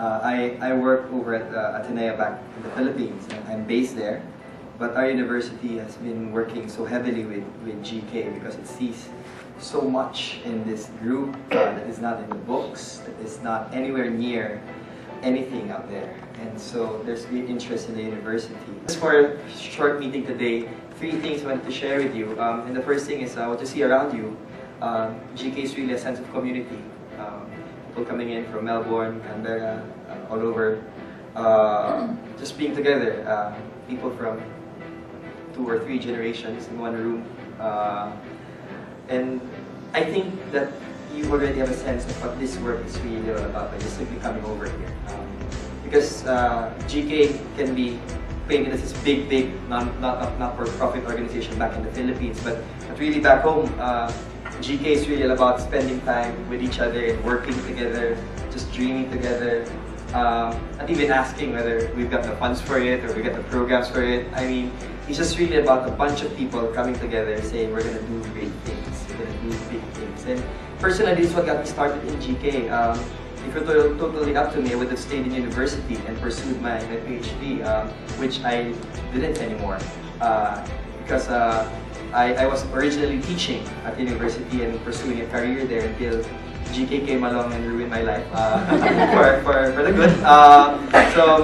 I work over at Ateneo back in the Philippines, and I'm based there. But our university has been working so heavily with GK because it sees so much in this group that is not in the books, that is not anywhere near anything out there. And so there's great interest in the university. Just for a short meeting today, 3 things I wanted to share with you. And the first thing is what you see around you. GK is really a sense of community. People coming in from Melbourne, Canberra, all over, just being together. People from 2 or 3 generations in one room. And I think that you already have a sense of what this work is really all about by just simply coming over here. Because GK can be painted as this big, not-for-profit organization back in the Philippines, but really back home, GK is really all about spending time with each other and working together, just dreaming together, not even asking whether we've got the funds for it or we got the programs for it. I mean, it's just really about a bunch of people coming together saying we're gonna do great things, we're gonna do big things. And personally, this is what got me started in GK. If it were totally up to me, I would have stayed in university and pursued my PhD, which I didn't anymore. Because I was originally teaching at university and pursuing a career there until GK came along and ruined my life for the good. So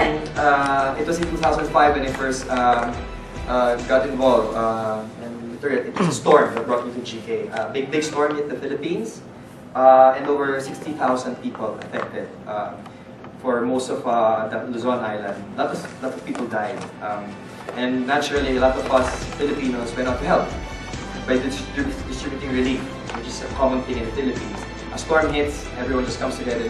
it was in 2005 when I first got involved. And it was a storm that brought me to GK. Big storm hit the Philippines. And over 60,000 people affected for most of the Luzon Island. A lot of people died. And naturally, a lot of us Filipinos went out to help by distributing relief, which is a common thing in the Philippines. A storm hits, everyone just comes together,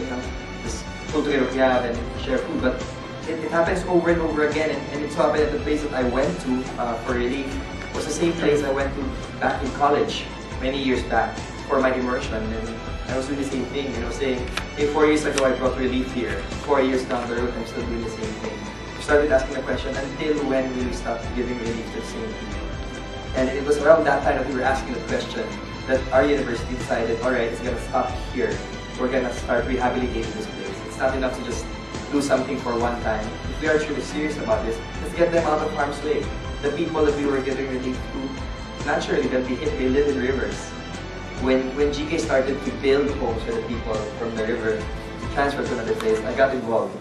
just pull together what you have and share food. But it happens over and over again, and it so happened that the place that I went to for relief was the same place I went to back in college many years back for my immersion. And I was doing the same thing, saying, hey, 4 years ago I brought relief here. 4 years down the road, I'm still doing the same thing. I started asking the question, until when will we stop giving relief to the same people? And it was around that time that we were asking the question that our university decided, alright, it's gonna stop here. We're gonna start rehabilitating this place. It's not enough to just do something for one time. If we are truly serious about this, let's get them out of harm's way. The people that we were giving relief to, naturally they'll be hit, they live in rivers. When GK started to build homes for the people from the river to transfer to another place, I got involved.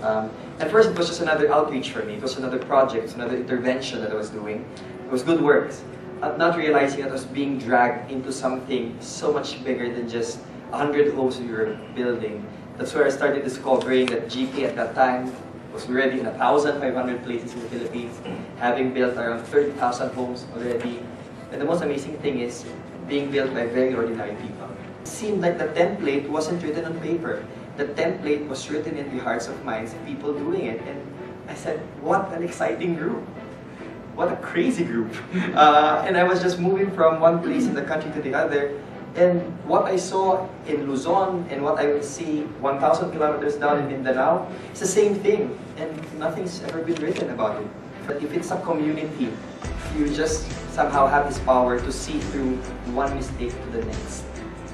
At first it was just another outreach for me. It was another project, it was another intervention that I was doing. It was good works. Not realizing that I was being dragged into something so much bigger than just 100 homes we were building. That's where I started discovering that GK at that time was already in 1,500 places in the Philippines, having built around 30,000 homes already. And the most amazing thing is, being built by very ordinary people. It seemed like the template wasn't written on paper. The template was written in the hearts of minds of people doing it. And I said, what an exciting group. What a crazy group. And I was just moving from one place in the country to the other. And what I saw in Luzon and what I will see 1,000 kilometers down in Mindanao, it's the same thing. And nothing's ever been written about it. But if it's a community, you just somehow have this power to see through one mistake to the next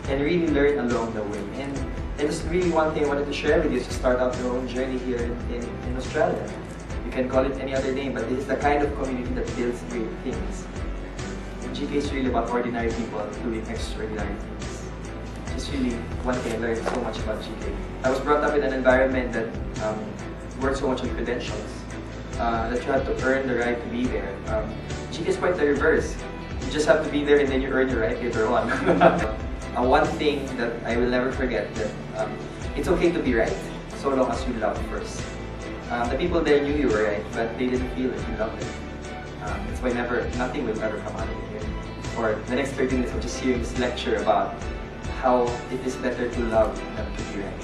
and really learn along the way. And it's really one thing I wanted to share with you is to start out your own journey here in Australia. You can call it any other name, but this is the kind of community that builds great things. And GK is really about ordinary people doing extraordinary things. It's really one thing I learned so much about GK. I was brought up in an environment that worked so much on credentials, that you have to earn the right to be there. GK is quite the reverse. You just have to be there and then you earn your right later on. One thing that I will never forget, that it's okay to be right, so long as you love first. The people there knew you were right, but they didn't feel that you loved them. That's why nothing will ever come out of it here. For the next 30 minutes, I'm just hearing this lecture about how it is better to love than to be right.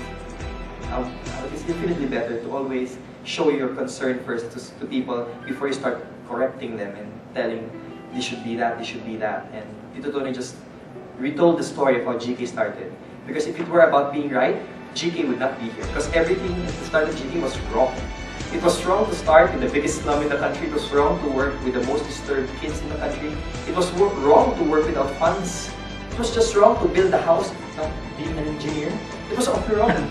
How it's infinitely better to always show your concern first to people before you start correcting them and telling this should be that, this should be that. And Tito Tony just retold the story of how GK started. Because if it were about being right, GK would not be here. Because everything at the start of GK was wrong. It was wrong to start in the biggest slum in the country. It was wrong to work with the most disturbed kids in the country. It was wrong to work without funds. It was just wrong to build a house, not being an engineer. It was all wrong.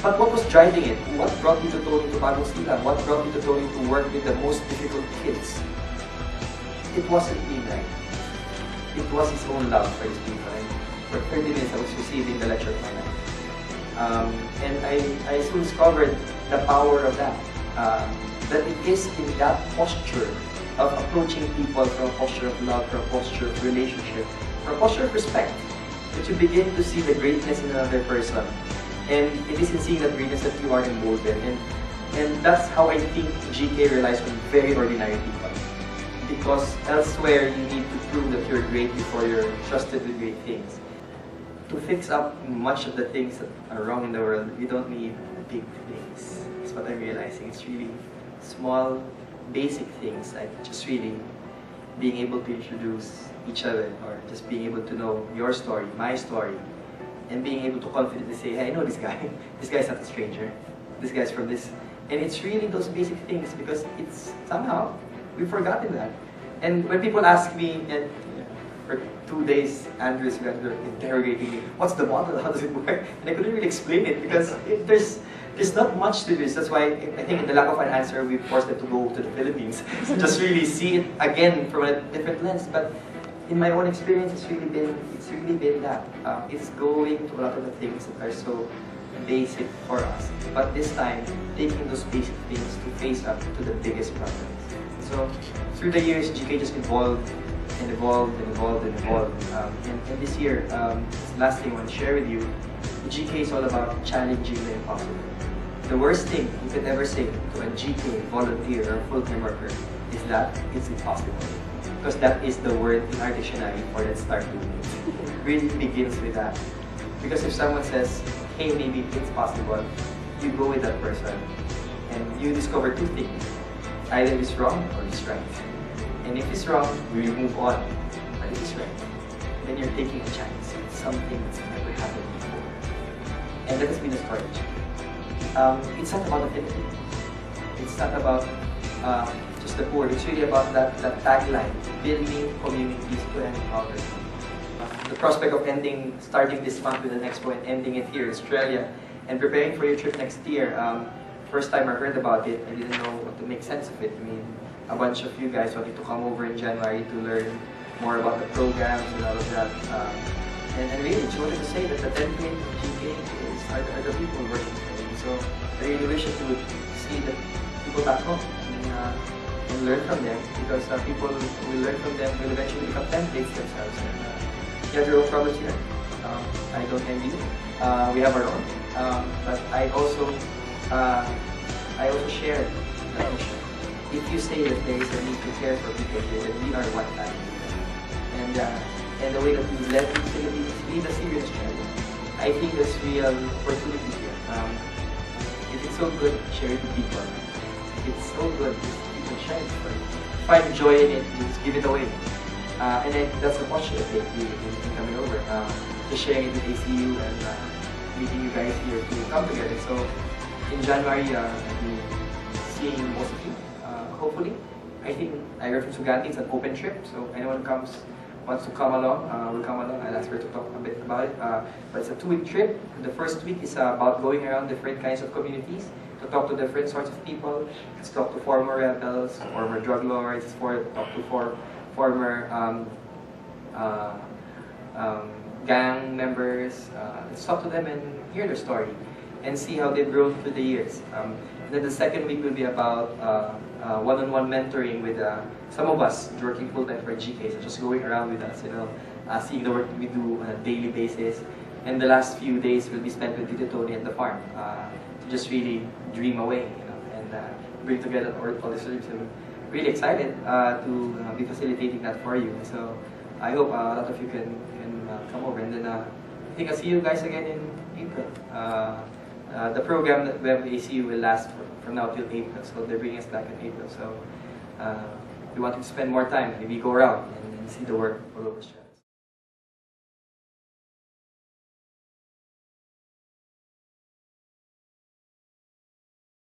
But what was driving it? What brought you to Tony to Bagong Silang? What brought you to Tony to work with the most difficult kids? It wasn't me, right? It was his own love for his people. And for 30 minutes, I was receiving the lecture of my life. And I soon discovered the power of that. That it is in that posture of approaching people from a posture of love, from a posture of relationship, from a posture of respect, that you begin to see the greatness in another person. And it is in seeing that greatness that you are emboldened. And that's how I think GK relies on very ordinary people. Because elsewhere, you need to prove that you're great before you're trusted with great things. To fix up much of the things that are wrong in the world, you don't need big things. That's what I'm realizing. It's really small, basic things, like just really being able to introduce each other, or just being able to know your story, my story, and being able to confidently say, hey, I know this guy. This guy's not a stranger. This guy's from this. And it's really those basic things, because it's somehow, we've forgotten that. And when people ask me, and for 2 days, Andrew's interrogating me, what's the model, how does it work? And I couldn't really explain it, because there's not much to this. That's why I think in the lack of an answer, we forced them to go to the Philippines. So just really see it again from a different lens. But in my own experience, it's really been that. It's going to a lot of the things that are so basic for us. But this time, taking those basic things to face up to the biggest problems. So through the years, GK just evolved and evolved and evolved and evolved. And this year, last thing I want to share with you, GK is all about challenging the impossible. The worst thing you could ever say to a GK volunteer or full-time worker is that it's impossible. Because that is the word in our dictionary for let's start doing it. It really begins with that. Because if someone says, hey, maybe it's possible, you go with that person and you discover two things. Either it's wrong or it's right. And if it's wrong, we will move on. But if it's right, then you're taking a chance. It's something that's never happened before. And that has been the story. It's not about affinity. It's not about just the poor. It's really about that tagline, building communities to end poverty. The prospect of starting this month with an expo and ending it here in Australia, and preparing for your trip next year. First time I heard about it, I didn't know what to make sense of it. I mean, a bunch of you guys wanted to come over in January to learn more about the programs and all of that. And really, just wanted to say that the template of GK are the people working today. So I really wish that you would see the people back home and learn from them, because people will learn from them will eventually become templates themselves. And, you have your own problems here. I don't envy you. We have our own. But I also share that mission. If you say that there is a need to care for people here, then we are one family. And the way that we led the Philippines, lead us here in Australia, I think there's real opportunity here. If it's so good, share it with people. If it's so good, just people share it for you. Find joy in it, just give it away. And that's the posture that we coming over. Just sharing it with ACU and meeting you guys here to come together. So in January, I'll be seeing most of you, hopefully. I think I heard from Sugandi, it's an open trip, so anyone wants to come along, will come along. I'll ask her to talk a bit about it. But it's a 2-week trip. The first week is about going around different kinds of communities to talk to different sorts of people. Let's talk to former rebels, former drug lords, talk to former gang members. Let's talk to them and hear their story and see how they've grown through the years. And then the second week will be about one-on-one mentoring with some of us working full-time for GK, so just going around with us, seeing the work we do on a daily basis. And the last few days will be spent with Tito Tony at the farm to just really dream away, and bring together all the services. I'm really excited to be facilitating that for you. So I hope a lot of you can come over, and then I think I'll see you guys again in April. The program that we have at ACU will last from now till April, so they're bringing us back in April. So we want to spend more time, maybe go around and see the work all over Australia.